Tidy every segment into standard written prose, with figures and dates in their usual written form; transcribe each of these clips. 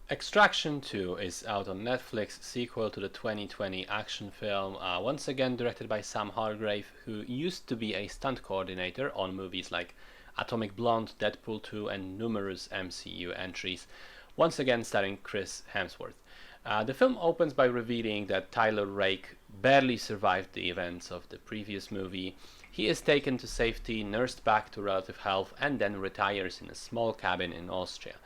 Extraction 2 is out on Netflix, sequel to the 2020 action film, once again directed by Sam Hargrave, who used to be a stunt coordinator on movies like Atomic Blonde, Deadpool 2, and numerous MCU entries, once again starring Chris Hemsworth. The film opens by revealing that Tyler Rake barely survived the events of the previous movie. He is taken to safety, nursed back to relative health, and then retires in a small cabin in Austria.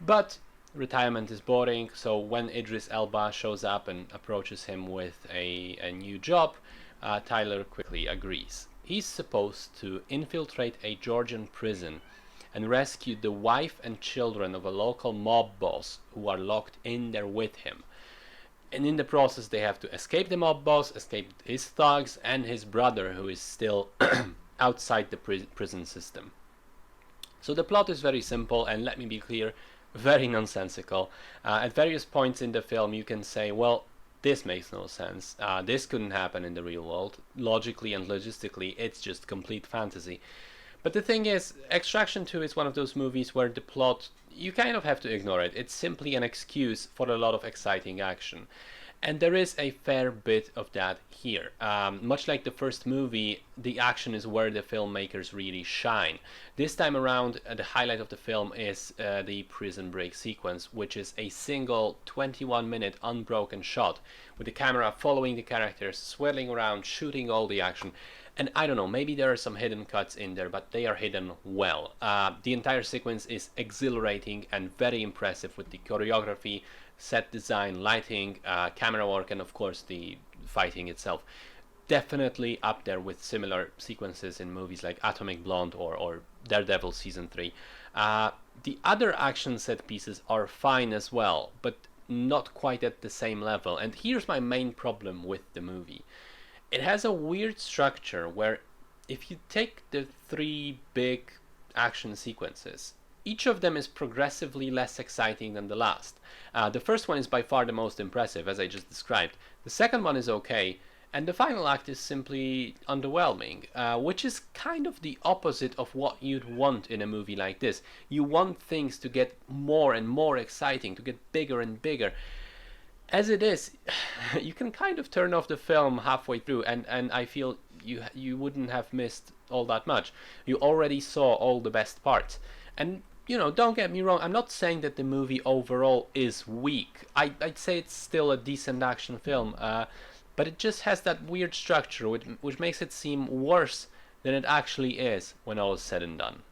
But retirement is boring, so when Idris Elba shows up and approaches him with a new job, Tyler quickly agrees. He's supposed to infiltrate a Georgian prison and rescue the wife and children of a local mob boss who are locked in there with him. And in the process, they have to escape the mob boss, escape his thugs, and his brother, who is still outside the prison system. So the plot is very simple, and let me be clear, very nonsensical. At various points in the film, you can say, well, this makes no sense. This couldn't happen in the real world. Logically and logistically, it's just complete fantasy. But the thing is, Extraction 2 is one of those movies where the plot, you kind of have to ignore it. It's simply an excuse for a lot of exciting action. And there is a fair bit of that here. Much like the first movie, the action is where the filmmakers really shine. This time around, the highlight of the film is the prison break sequence, which is a single 21-minute unbroken shot with the camera following the characters, swirling around, shooting all the action. And I don't know, maybe there are some hidden cuts in there, but they are hidden well. The entire sequence is exhilarating and very impressive with the choreography, set design, lighting, camera work, and of course the fighting itself. Definitely up there with similar sequences in movies like Atomic Blonde or Daredevil Season 3. The other action set pieces are fine as well, but not quite at the same level. And here's my main problem with the movie. It has a weird structure where if you take the three big action sequences, each of them is progressively less exciting than the last. The first one is by far the most impressive, as I just described. The second one is okay, and the final act is simply underwhelming, which is kind of the opposite of what you'd want in a movie like this. You want things to get more and more exciting, to get bigger and bigger. As it is, you can kind of turn off the film halfway through, and I feel you wouldn't have missed all that much. You already saw all the best parts. And, you know, don't get me wrong, I'm not saying that the movie overall is weak. I'd say it's still a decent action film, but it just has that weird structure which makes it seem worse than it actually is when all is said and done.